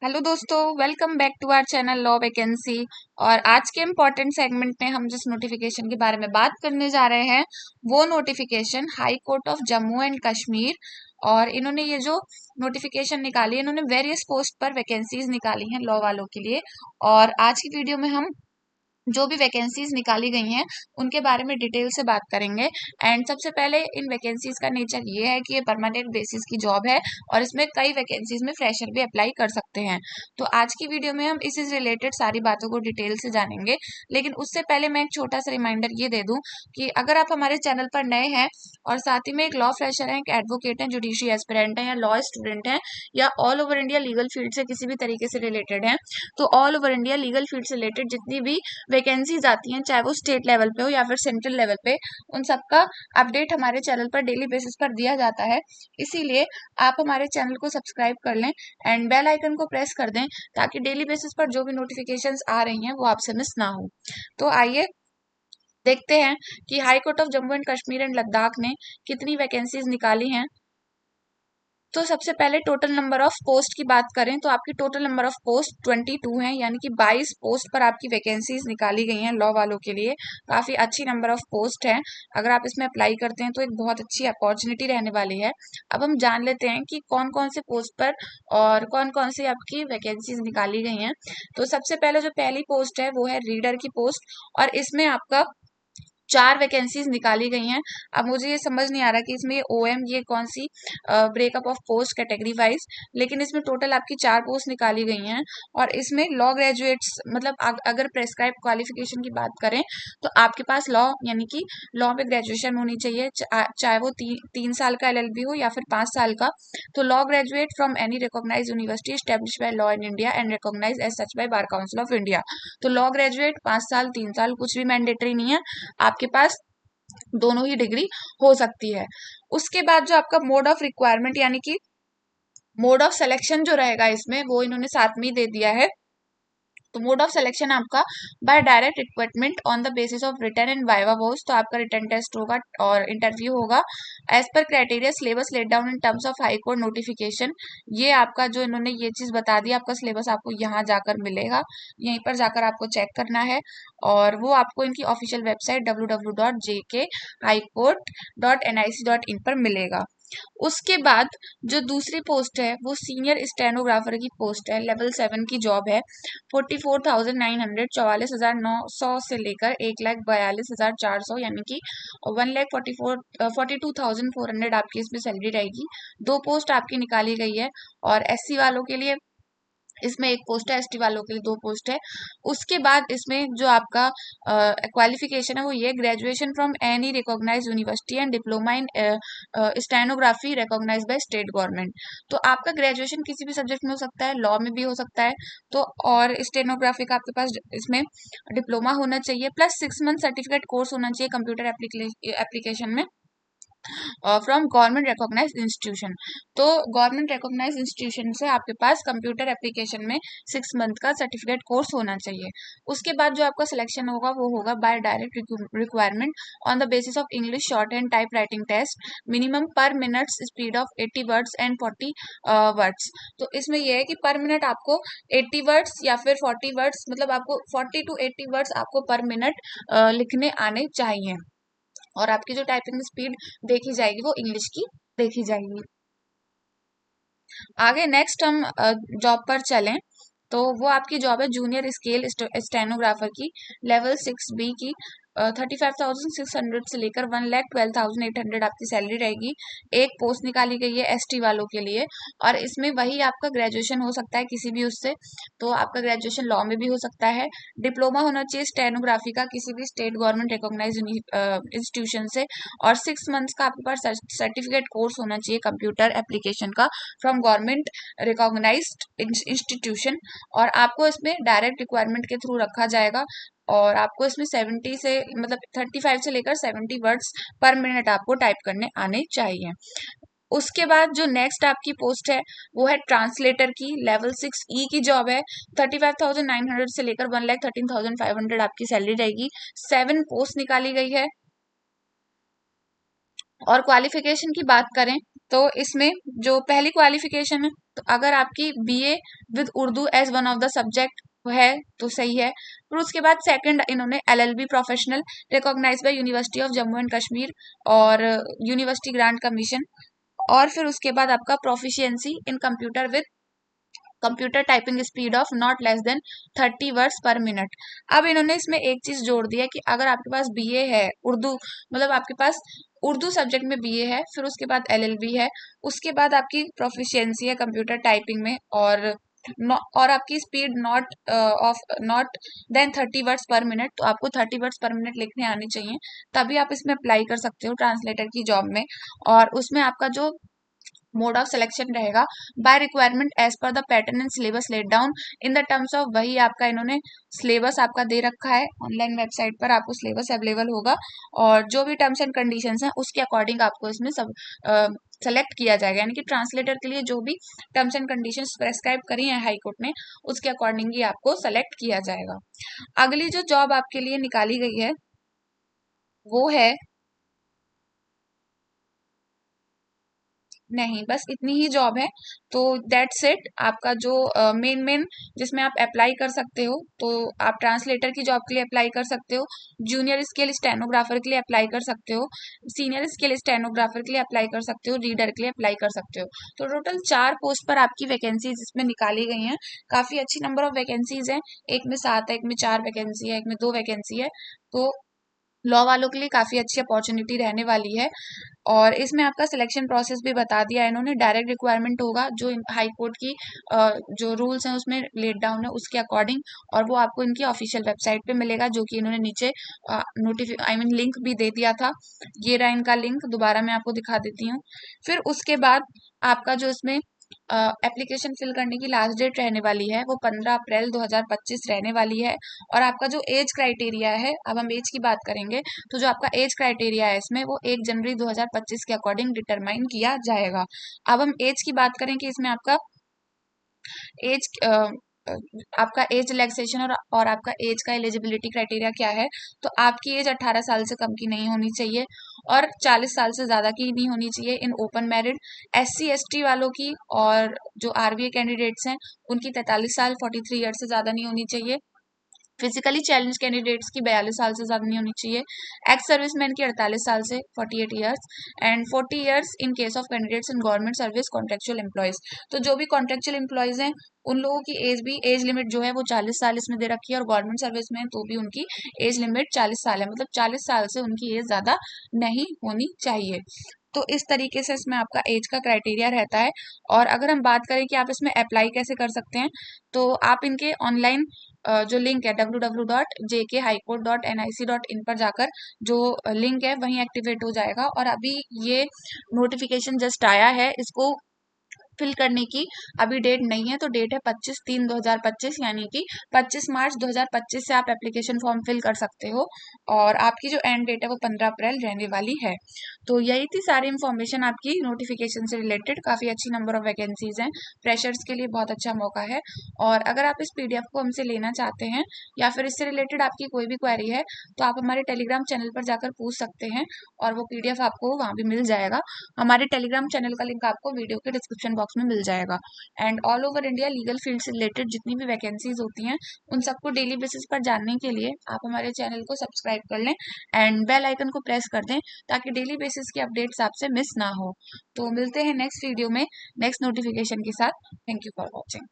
Hello दोस्तों, welcome back to our channel law vacancy. और आज के इम्पॉर्टेंट सेगमेंट में हम जिस नोटिफिकेशन के बारे में बात करने जा रहे हैं वो notification high court of Jammu and Kashmir. और इन्होंने ये जो नोटिफिकेशन निकाली है, इन्होंने वेरियस पोस्ट पर वैकेंसीज निकाली हैं लॉ वालों के लिए। और आज की वीडियो में हम जो भी वैकेंसीज निकाली गई हैं उनके बारे में डिटेल से बात करेंगे। एंड सबसे पहले इन वैकेंसीज का नेचर ये है कि ये परमानेंट बेसिस की जॉब है और इसमें कई वैकेंसीज में फ्रेशर भी अप्लाई कर सकते हैं। तो आज की वीडियो में हम इससे रिलेटेड सारी बातों को डिटेल से जानेंगे। लेकिन उससे पहले मैं एक छोटा सा रिमाइंडर ये दे दूं कि अगर आप हमारे चैनल पर नए हैं और साथ ही में एक लॉ फ्रेशर हैं, एक एडवोकेट हैं, जुडिशरी एस्पिरेंट हैं या लॉ स्टूडेंट हैं या all over India legal field से किसी भी तरीके से रिलेटेड हैं, तो all over India legal field से रिलेटेड जितनी भी वैकेंसीज आती हैं, चाहे वो स्टेट लेवल पे हो या फिर सेंट्रल लेवल पे, उन सबका अपडेट हमारे चैनल पर डेली बेसिस पर दिया जाता है। इसीलिए आप हमारे चैनल को सब्सक्राइब कर लें एंड बेल आइकन को प्रेस कर दें ताकि डेली बेसिस पर जो भी नोटिफिकेशंस आ रही हैं वो आपसे मिस ना हो। तो आइए देखते हैं कि high court of Jammu and Kashmir and Ladakh ने कितनी वैकेंसीज निकाली हैं। तो सबसे पहले टोटल नंबर ऑफ पोस्ट की बात करें तो आपकी टोटल नंबर ऑफ पोस्ट 22 है, यानी कि 22 पोस्ट पर आपकी वैकेंसीज निकाली गई हैं लॉ वालों के लिए। काफ़ी अच्छी नंबर ऑफ पोस्ट है। अगर आप इसमें अप्लाई करते हैं तो एक बहुत अच्छी अपॉर्चुनिटी रहने वाली है। अब हम जान लेते हैं कि कौन कौन से पोस्ट पर और कौन कौन सी आपकी वैकेंसीज निकाली गई हैं। तो सबसे पहले जो पहली पोस्ट है वो है रीडर की पोस्ट और इसमें आपका 4 वैकेंसीज निकाली गई हैं। अब मुझे ये समझ नहीं आ रहा कि इसमें ये ओएम ये कौन सी breakup of post category wise, लेकिन इसमें टोटल आपकी 4 पोस्ट निकाली गई हैं। और इसमें लॉ ग्रेजुएट्स मतलब अगर प्रेस्क्राइब क्वालिफिकेशन की बात करें तो आपके पास लॉ यानी कि लॉ में ग्रेजुएशन होनी चाहिए, चाहे वो 3 साल का एलएलबी हो या फिर 5 साल का। तो law graduate from any recognise university establish by law in India and recognise as such by Bar Council of India. तो लॉ ग्रेजुएट 5 साल 3 साल कुछ भी मैंडेटरी नहीं है, आपके पास दोनों ही डिग्री हो सकती है। उसके बाद जो आपका मोड ऑफ रिक्वायरमेंट यानी कि मोड ऑफ सिलेक्शन जो रहेगा इसमें वो इन्होंने साथ में ही दे दिया है। तो मोड ऑफ सिलेक्शन आपका by direct recruitment on the basis of written and viva voce. तो आपका रिटर्न टेस्ट होगा और इंटरव्यू होगा as per criteria syllabus laid down in terms of high court notification. ये आपका जो इन्होंने ये चीज बता दी, आपका सिलेबस आपको यहाँ जाकर मिलेगा, यहीं पर जाकर आपको चेक करना है और वो आपको इनकी ऑफिशियल वेबसाइट www.jkhighcourt.nic.in पर मिलेगा। उसके बाद जो दूसरी पोस्ट है वो सीनियर स्टेनोग्राफर की पोस्ट है, लेवल 7 की जॉब है। 44,900 44,900 से लेकर 1,42,400 यानी कि 1,42,400 आपकी इसमें सैलरी रहेगी। 2 पोस्ट आपकी निकाली गई है और एससी वालों के लिए इसमें 1 पोस्ट है, एसटी वालों के लिए 2 पोस्ट है। उसके बाद इसमें जो आपका क्वालिफिकेशन है वो ये graduation from any recognise university and diploma in stenography recognise by state government. तो आपका ग्रेजुएशन किसी भी सब्जेक्ट में हो सकता है, लॉ में भी हो सकता है। तो और स्टेनोग्राफी का आपके पास इसमें डिप्लोमा होना चाहिए प्लस 6 मंथ सर्टिफिकेट कोर्स होना चाहिए कंप्यूटर एप्लीकेशन में फ्रॉम गवर्नमेंट रिकॉग्नाइज इंस्टीट्यूशन। तो गवर्नमेंट रिकॉग्नाइज इंस्टीट्यूशन से आपके पास कंप्यूटर एप्लीकेशन में 6 मंथ का सर्टिफिकेट कोर्स होना चाहिए। उसके बाद जो आपका सिलेक्शन होगा वो होगा by direct requirement on the basis of English shorthand type writing test, minimum per minute speed of 80 words and 40 words. तो इसमें यह है कि पर मिनट आपको 80 वर्ड्स या फिर 40 वर्ड्स, मतलब आपको 40 to 80 वर्ड्स आपको पर मिनट लिखने आने चाहिए और आपकी जो टाइपिंग स्पीड देखी जाएगी वो इंग्लिश की देखी जाएगी। आगे नेक्स्ट हम जॉब पर चलें तो वो आपकी जॉब है जूनियर स्केल स्टेनोग्राफर की, लेवल 6B की। 35,600 से लेकर 1,12,800 आपकी सैलरी रहेगी। 1 पोस्ट निकाली गई है एसटी वालों के लिए और इसमें वही आपका ग्रेजुएशन हो सकता है किसी भी उससे। तो आपका ग्रेजुएशन लॉ में भी हो सकता है, डिप्लोमा होना चाहिए स्टेनोग्राफी का किसी भी स्टेट गवर्नमेंट रिकॉग्नाइज इंस्टीट्यूशन से और 6 मंथ्स का आपके पास सर्टिफिकेट कोर्स होना चाहिए कंप्यूटर एप्लीकेशन का फ्रॉम गवर्नमेंट रिकॉग्नाइज्ड इंस्टीट्यूशन। और आपको इसमें डायरेक्ट रिक्वायरमेंट के थ्रू रखा जाएगा और आपको इसमें 70 से मतलब 35 से लेकर 70 वर्ड्स पर मिनट आपको टाइप करने आने चाहिए। उसके बाद जो नेक्स्ट आपकी पोस्ट है वो है ट्रांसलेटर की, लेवल 6E की जॉब है। 35,900 से लेकर 1,13,500 आपकी सैलरी रहेगी। 7 पोस्ट निकाली गई है। और क्वालिफिकेशन की बात करें तो इसमें जो पहली क्वालिफिकेशन है, तो अगर आपकी BA with Urdu as one of the subject है तो सही है। फिर उसके बाद सेकंड इन्होंने LLB professional recognised by university of Jammu and Kashmir और यूनिवर्सिटी ग्रांट कमीशन। और फिर उसके बाद आपका proficiency in computer with computer typing speed of not less than 30 words per minute. अब इन्होंने इसमें एक चीज जोड़ दी है कि अगर आपके पास बीए है उर्दू, मतलब आपके पास उर्दू सब्जेक्ट में बीए है, फिर उसके बाद एलएलबी है, उसके बाद आपकी प्रोफिशिएंसी है कंप्यूटर टाइपिंग में, और आपकी speed not than 30 words per minute, तो आपको 30 वर्ड्स पर मिनट लिखने आनी चाहिए, तभी आप इसमें अप्लाई कर सकते हो ट्रांसलेटर की जॉब में। और उसमें आपका जो मोड ऑफ सिलेक्शन रहेगा by requirement as per the pattern and syllabus laid down in the terms of, वही आपका इन्होंने सिलेबस आपका दे रखा है ऑनलाइन वेबसाइट पर, आपको सिलेबस अवेलेबल होगा और जो भी टर्म्स एंड कंडीशंस हैं उसके अकॉर्डिंग आपको इसमें सब सेलेक्ट किया जाएगा, यानी कि ट्रांसलेटर के लिए जो भी टर्म्स एंड कंडीशंस प्रेस्क्राइब करी है हाई कोर्ट ने उसके अकॉर्डिंग ही आपको सेलेक्ट किया जाएगा। अगली जो जॉब आपके लिए निकाली गई है वो है, नहीं बस इतनी ही जॉब है, तो दैट्स इट। आपका जो मेन मेन जिसमें आप अप्लाई कर सकते हो, तो आप ट्रांसलेटर की जॉब के लिए अप्लाई कर सकते हो, जूनियर स्केल स्टेनोग्राफर के लिए अप्लाई कर सकते हो, सीनियर स्केल स्टेनोग्राफर के लिए अप्लाई कर सकते हो, रीडर के लिए अप्लाई कर सकते हो। तो टोटल 4 पोस्ट पर आपकी वैकेंसीज इसमें निकाली गई हैं। काफी अच्छी नंबर ऑफ वैकेंसीज हैं, एक में 7 है, एक में 4 वैकेंसी है, एक में 2 वैकेंसी है। तो लॉ वालों के लिए काफी अच्छी अपॉर्चुनिटी रहने वाली है। और इसमें आपका सिलेक्शन प्रोसेस भी बता दिया है इन्होंने, डायरेक्ट रिक्वायरमेंट होगा जो हाई कोर्ट की जो रूल्स हैं उसमें लेट डाउन है उसके अकॉर्डिंग, और वो आपको इनकी ऑफिशियल वेबसाइट पे मिलेगा, जो कि इन्होंने नीचे लिंक भी दे दिया था। ये रहा इनका लिंक, दोबारा मैं आपको दिखा देती हूँ। फिर उसके बाद आपका जो इसमें एप्लीकेशन फिल करने की लास्ट डेट रहने वाली है वो 15 अप्रैल 2025 रहने वाली है। और आपका जो एज क्राइटेरिया है, अब हम एज की बात करेंगे, तो जो आपका एज क्राइटेरिया है इसमें वो 1 जनवरी 2025 के अकॉर्डिंग डिटरमाइन किया जाएगा। अब हम एज की बात करें कि इसमें आपका एज आपका एज रिलैक्सेशन और आपका एज का एलिजिबिलिटी क्राइटेरिया क्या है, तो आपकी एज 18 साल से कम की नहीं होनी चाहिए और 40 साल से ज़्यादा की नहीं होनी चाहिए in open married. SC ST वालों की और जो RBA कैंडिडेट्स हैं उनकी 43 साल 43 ईयर से ज़्यादा नहीं होनी चाहिए। फिजिकली चैलेंज कैंडिडेट्स की 42 साल से ज़्यादा नहीं होनी चाहिए। एक्स सर्विसमैन की 48 साल से 48 years and 40 years in case of candidates in government service contractual employees. तो जो भी कॉन्ट्रेक्चुअल एम्प्लॉयज हैं उन लोगों की एज लिमिट जो है वो 40 साल इसमें दे रखी है, और गवर्नमेंट सर्विस में तो भी उनकी एज लिमिट 40 साल है, मतलब 40 साल से उनकी एज ज़्यादा नहीं होनी चाहिए। तो इस तरीके से इसमें आपका एज का क्राइटेरिया रहता है। और अगर हम बात करें कि आप इसमें अप्लाई कैसे कर सकते हैं, तो आप इनके ऑनलाइन जो लिंक है www.jkhighcourt.nic.in पर जाकर जो लिंक है वहीं एक्टिवेट हो जाएगा। और अभी ये नोटिफिकेशन जस्ट आया है, इसको फिल करने की अभी डेट नहीं है, तो डेट है 25/3/2025, यानी कि 25 मार्च 2025 से आप एप्लीकेशन फॉर्म फिल कर सकते हो, और आपकी जो एंड डेट है वो 15 अप्रैल रहने वाली है। तो यही थी सारी इन्फॉर्मेशन आपकी नोटिफिकेशन से रिलेटेड। काफ़ी अच्छी नंबर ऑफ वैकेंसीज हैं, फ्रेशर्स के लिए बहुत अच्छा मौका है। और अगर आप इस PDF को हमसे लेना चाहते हैं या फिर इससे रिलेटेड आपकी कोई भी क्वेरी है, तो आप हमारे टेलीग्राम चैनल पर जाकर पूछ सकते हैं और वो PDF आपको वहाँ भी मिल जाएगा। हमारे टेलीग्राम चैनल का लिंक आपको वीडियो के डिस्क्रिप्शन बॉक्स में मिल जाएगा। And all over India legal field से रिलेटेड जितनी भी वैकेंसीज होती हैं उन सबको डेली बेसिस पर जानने के लिए आप हमारे चैनल को सब्सक्राइब कर लें एंड बेल आइकन को प्रेस कर दें, ताकि डेली बेसिस की अपडेट्स आपसे मिस ना हो। तो मिलते हैं नेक्स्ट वीडियो में नेक्स्ट नोटिफिकेशन के साथ। Thank you for watching.